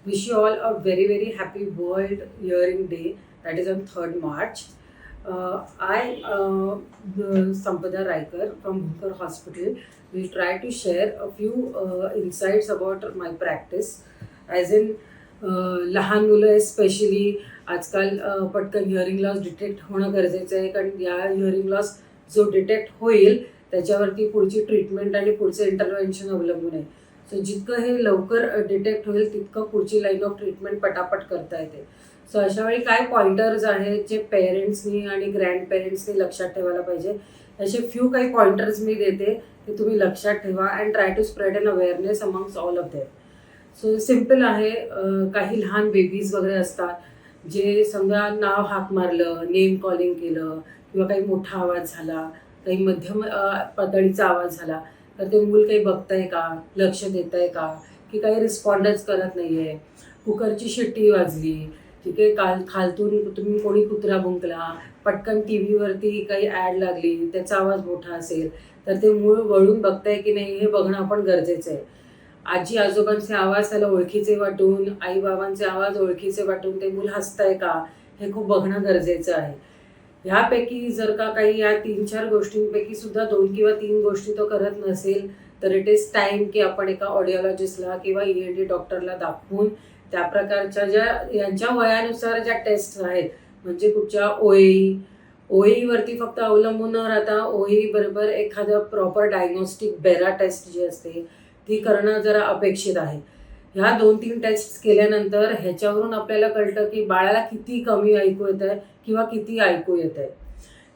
Wish you all a very very happy World Hearing Day. That is on 3rd March. Sampada Raikar from Bhukar Hospital will try to share a few insights about my practice. As in लहान मुलं specially आजकाल पटकन hearing loss detect होणं गरजेचं आहे, कारण या hearing loss जो डिटेक्ट होईल त्याच्यावरती पुढची ट्रीटमेंट आणि पुढचं इंटरव्हेन्शन अवलंबून आहे. सो जितकं हे लवकर डिटेक्ट होईल तितकं पुढची लाईन ऑफ ट्रीटमेंट पटापट करता येते. सो अशा वेळी काय पॉइंटर्स आहेत जे पेरेंट्सनी आणि ग्रँड पेरेंट्सनी लक्षात ठेवायला पाहिजे, असे फ्यू काही पॉइंटर्स मी देते ते तुम्ही लक्षात ठेवा and try to spread an awareness amongst all of them. So simple आहे. काही लहान बेबीज वगैरे असतात जे समजा नाव हाक मारलं, नेम कॉलिंग केलं किंवा काही मोठा आवाज झाला, काही मध्यम पातळीचा आवाज झाला तर ते मूल काही बघतंय का, लक्ष देत आहे का, की काही रिस्पॉन्डच करत नाही आहे. कुकरची शिट्टी वाजली, ठीक आहे, खालतून तुम्ही कोणी कुत्रा भुंकला, पटकन टी व्हीवरती काही ॲड लागली, त्याचा आवाज मोठा असेल तर ते मूळ वळून बघताय की नाही हे बघणं आपण गरजेचं आहे. आजी आजोबांचे आवाज त्याला ओळखीचे वाटून, आई बाबांचे आवाज ओळखीचे वाटून ते मूल हसतंय का हे खूप बघणं गरजेचं आहे. ह्यापैकी जर का काही या 3-4 गोष्टींपैकी सुद्धा 2 किंवा 3 गोष्टी तो करत नसेल तर इट इज टाईम की आपण एका ऑडिओलॉजिस्टला किंवा ENT डॉक्टरला दाखवून त्या प्रकारच्या ज्या यांच्या वयानुसार ज्या टेस्ट आहेत, म्हणजे कुठच्या ओईवरती फक्त अवलंबून न राहता ओई बरोबर एखादं प्रॉपर डायग्नोस्टिक बेरा टेस्ट जी असते ती करणं जरा अपेक्षित आहे. ह्या 2-3 टेस्ट केल्यानंतर ह्याच्यावरून आपल्याला कळतं की बाळाला किती कमी ऐकू येत आहे किंवा किती ऐकू येत आहे.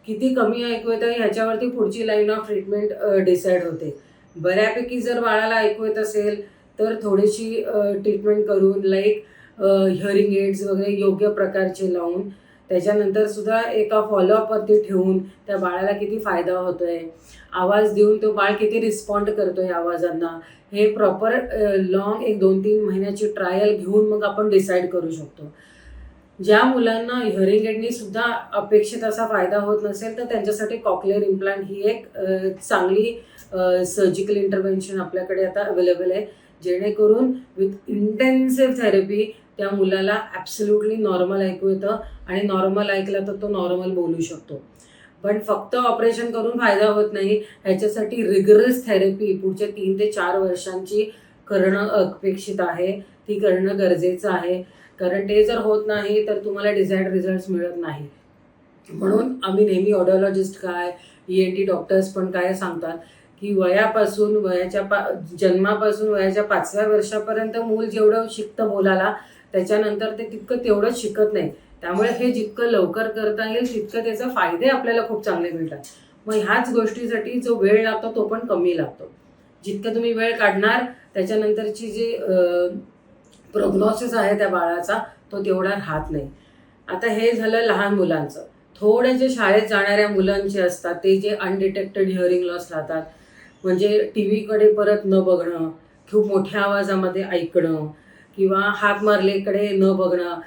किती कमी ऐकू येत आहे ह्याच्यावरती पुढची लाईन ऑफ ट्रीटमेंट डिसाईड होते. बऱ्यापैकी जर बाळाला ऐकू येत असेल तर थोडीशी ट्रीटमेंट करून लाईक हिअरिंग एड्स वगैरे योग्य प्रकारचे लावून त्याच्यानंतर सुद्धा एका फॉलोअपवरती ठेवून त्या बाळाला किती फायदा होतो आहे, आवाज देऊन तो बाळ किती रिस्पॉन्ड करतो आहे आवाजांना, हे प्रॉपर लॉंग 1-2-3 महिन्याची ट्रायल घेऊन मग आपण डिसाईड करू शकतो. ज्या मुलांना हिअरिंग एडनी सुद्धा अपेक्षित असा फायदा होत नसेल तर त्यांच्यासाठी कॉक्लिअर इम्प्लांट ही एक चांगली सर्जिकल इंटरव्हेन्शन आपल्याकडे आता अवेलेबल आहे, जेणेकरून विथ इंटेन्सिव्ह थेरपी त्या मुलाला ॲब्सोल्युटली नॉर्मल ऐकू येतं आणि नॉर्मल ऐकलं तर तो नॉर्मल बोलू शकतो. पण फक्त ऑपरेशन करून फायदा होत नाही, ह्याच्यासाठी रिगरस थेरपी पुढच्या 3 ते 4 वर्षांची करणं अपेक्षित आहे. ती करणं गरजेचं आहे, कारण ते जर होत नाही तर तुम्हाला डिझायर्ड रिझल्ट्स मिळत नाही. म्हणून आम्ही नेहमी ऑडिओलॉजिस्ट काय, ENT डॉक्टर्स पण काय सांगतात की वयापासून जन्मापासून वयाच्या 5व्या वर्षापर्यंत मूल जेवढं शिकतं बोलायला त्याच्यानंतर ते तितकं तेवढंच शिकत नाही. त्यामुळे हे जितकं लवकर करता येईल तितकं त्याचे फायदे आपल्याला खूप चांगले मिळतात. मग ह्याच गोष्टीसाठी जो वेळ लागतो तो पण कमी लागतो. जितकं तुम्ही वेळ काढणार त्याच्यानंतरची जी प्रोग्नॉसिस आहे त्या बाळाचा तो तेवढा राहत नाही. आता हे झालं लहान मुलांचं. थोडे जे शाळेत जाणाऱ्या मुलांचे असतात ते जे अनडिटेक्टेड हिअरिंग लॉस राहतात, म्हणजे टी व्हीकडे परत न बघणं, खूप मोठ्या आवाजामध्ये ऐकणं किंवा हाक मारलेकडे न बघणं,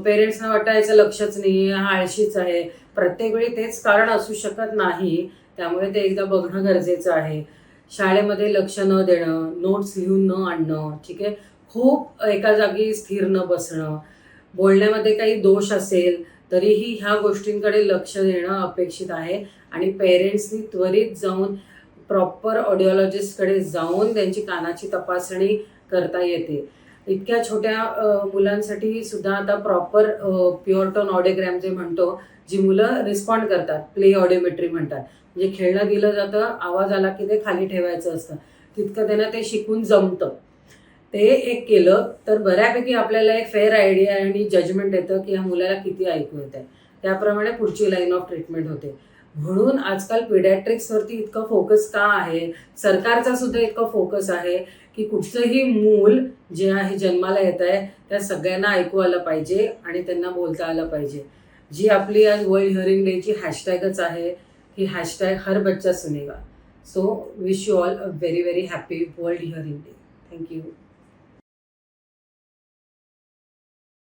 पेरेंट्सना वाटायचं लक्षच नाही आहे, हा आळशीच आहे. प्रत्येक वेळी तेच कारण असू शकत नाही, त्यामुळे ते एकदा बघणं गरजेचं आहे. शाळेमध्ये लक्ष न देणं, नोट्स लिहून न आणणं, ठीक आहे, खूप एका जागी स्थिर न बसणं, बोलण्यामध्ये काही दोष असेल तरीही ह्या गोष्टींकडे लक्ष देणं अपेक्षित आहे. आणि पेरेंट्सनी त्वरित जाऊन प्रॉपर ऑडिओलॉजिस्टकडे जाऊन त्यांची कानाची तपासणी करता येते. इतक्या छोट्या मुलांसाठी सुद्धा आता प्रॉपर प्युअर टोन ऑडिओग्रॅम जे म्हणतो, जी मुलं रिस्पॉन्ड करतात, प्ले ऑडिओमेट्री म्हणतात, म्हणजे खेळणं दिलं जातं, आवाज आला की ते खाली ठेवायचं असतं, तितकं त्यांना ते शिकून जमतं. ते एक केलं तर बऱ्यापैकी आपल्याला एक फेअर आयडिया आणि जजमेंट येतं की ह्या मुलाला किती ऐकू येत आहे. त्याप्रमाणे पुढची लाईन ऑफ ट्रीटमेंट होते. म्हणून आजकाल पिडॅट्रिक्सवरती इतकं फोकस का आहे, सरकारचा सुद्धा इतकं फोकस आहे की कुठचंही मूल जे आहे जन्माला येत आहे त्या सगळ्यांना ऐकू आलं पाहिजे आणि त्यांना बोलता आलं पाहिजे. जी आपली आज वर्ल्ड हिअरिंग डेची हॅशटॅगच आहे की हॅशटॅग हर बच्चा सुनेगा. So wish you all a very very happy world hearing day. Thank you.